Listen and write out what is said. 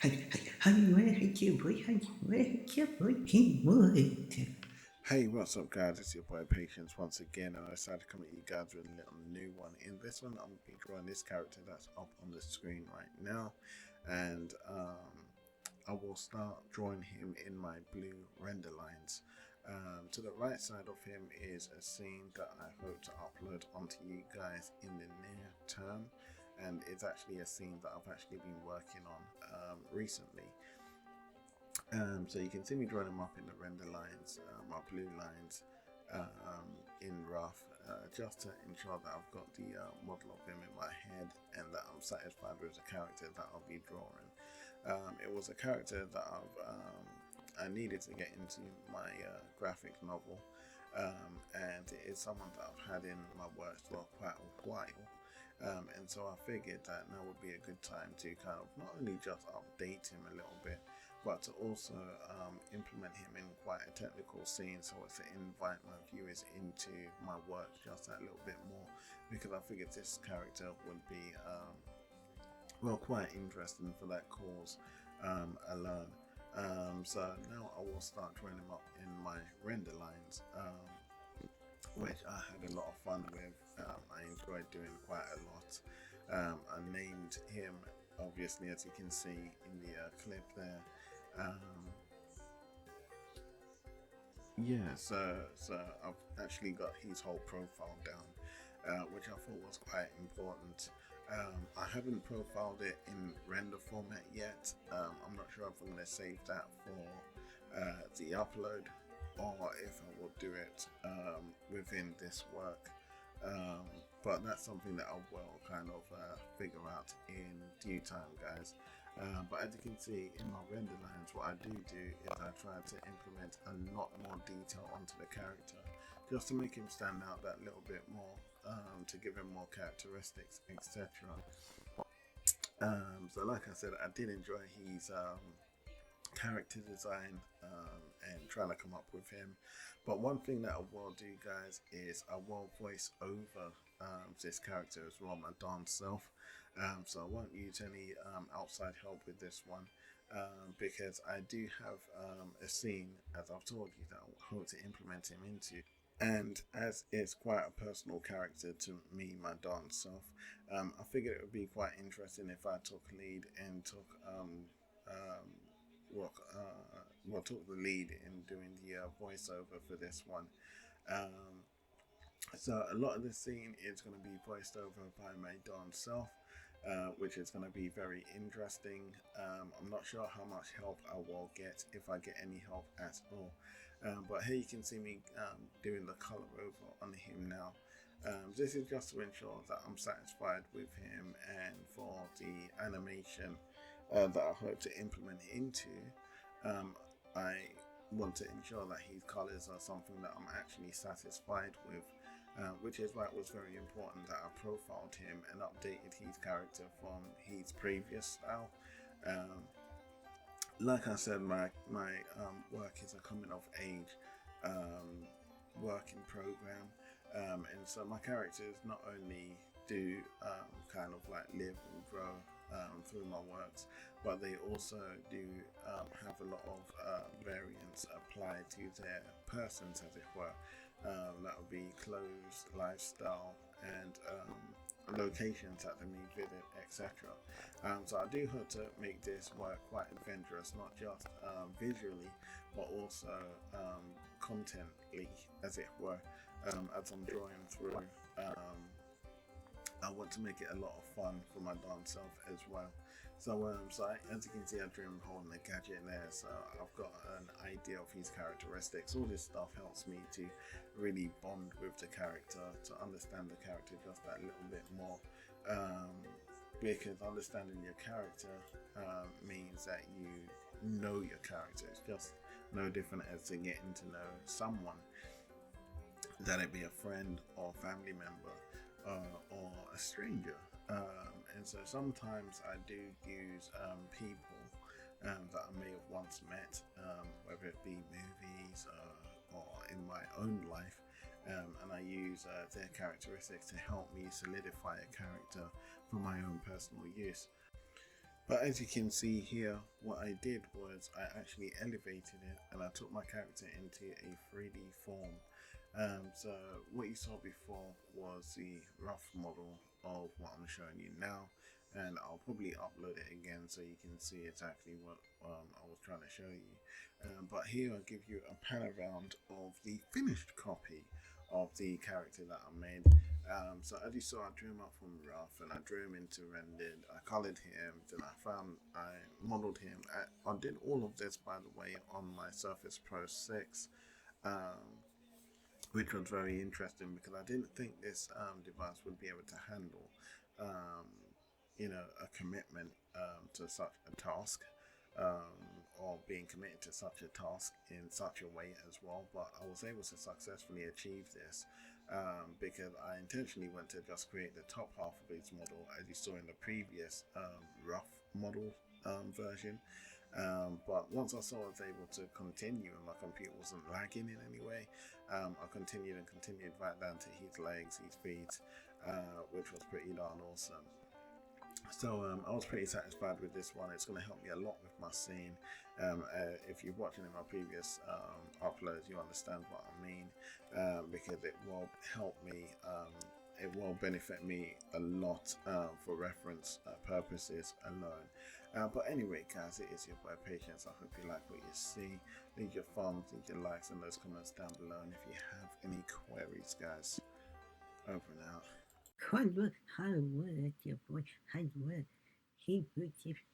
Hey, what's up, guys? It's your boy Patience once again, and I decided to come at you guys with a little new one. In this one, I'm going to be drawing this character that's up on the screen right now, and I will start drawing him in my blue render lines. To the right side of him is a scene that I hope to upload onto you guys in the near term, and it's actually a scene that I've actually been working on recently. So you can see me drawing them up in the render lines, my blue lines in rough, just to ensure that I've got the model of him in my head and that I'm satisfied with the character that I'll be drawing. It was a character that I needed to get into my graphic novel, and it is someone that I've had in my works for quite a while. And so I figured that now would be a good time to kind of not only just update him a little bit, but to also implement him in quite a technical scene, so as to invite my viewers into my work just that little bit more, because I figured this character would be well, quite interesting for that cause alone. So now I will start drawing him up in my render lines, which I had a lot of fun with. I enjoyed doing quite a lot. I named him, obviously, as you can see in the clip there. So I've actually got his whole profile down, which I thought was quite important. I haven't profiled it in render format yet. I'm not sure if I'm going to save that for the upload, or if I will do it within this work. But that's something that I will kind of figure out in due time, guys. But as you can see in my render lines, what I do is I try to implement a lot more detail onto the character, just to make him stand out that little bit more, to give him more characteristics, etc. So like I said, I did enjoy his character design and trying to come up with him. But one thing that I will do, guys, is I will voice over this character as well, my darn self. So I won't use any outside help with this one, because I do have a scene, as I've told you, that I hope to implement him into. And as it's quite a personal character to me, my darn self, I figured it would be quite interesting if I took lead and took took the lead in doing the voiceover for this one. Um, so a lot of the scene is going to be voiced over by my darn self, which is going to be very interesting. I'm not sure how much help I will get, if I get any help at all. But here you can see me doing the color over on him now. This is just to ensure that I'm satisfied with him, and for the animation that I hope to implement into, I want to ensure that his colors are something that I'm actually satisfied with, which is why it was very important that I profiled him and updated his character from his previous style. Like I said, my work is a coming of age working program, and so my characters not only do kind of like live and grow through my works, but they also do have a lot of variants applied to their persons, as it were. That would be clothes, lifestyle, and locations that they may visit, etc. So I do hope to make this work quite adventurous, not just visually, but also contently, as it were. As I'm drawing through, I want to make it a lot of fun for my darn self as well. So, as you can see, I drew him holding a gadget there, so I've got an idea of his characteristics. All this stuff helps me to really bond with the character, to understand the character just that little bit more. Because understanding your character means that you know your character. It's just no different as to getting to know someone, that it be a friend or family member or a stranger. And so sometimes I do use people that I may have once met, whether it be movies or in my own life, and I use their characteristics to help me solidify a character for my own personal use. But as you can see here, what I did was I actually elevated it and I took my character into a 3D form. So what you saw before was the rough model of what I'm showing you now, and I'll probably upload it again so you can see exactly what I was trying to show you. But here I'll give you a pan around of the finished copy of the character that I made. So as you saw, I drew him up from rough and I drew him into rendered. I colored him, then I modeled him. I did all of this, by the way, on my Surface Pro 6, um, which was very interesting because I didn't think this device would be able to handle, um, a commitment to such a task. Or being committed to such a task in such a way as well, but I was able to successfully achieve this because I intentionally went to just create the top half of his model as you saw in the previous rough model version. But once I saw I was able to continue and my computer wasn't lagging in any way, I continued and continued right down to his legs, his feet, which was pretty darn awesome. So I was pretty satisfied with this one. It's going to help me a lot with my scene. If you're watching in my previous uploads, you understand what I mean, because it will help me. It will benefit me a lot for reference purposes alone. But anyway, guys, it is your boy Patience. I hope you like what you see. Leave your thumbs, leave your likes, and those comments down below. And if you have any queries, guys, over and out. Hard work, your boy. Hard work. He puts it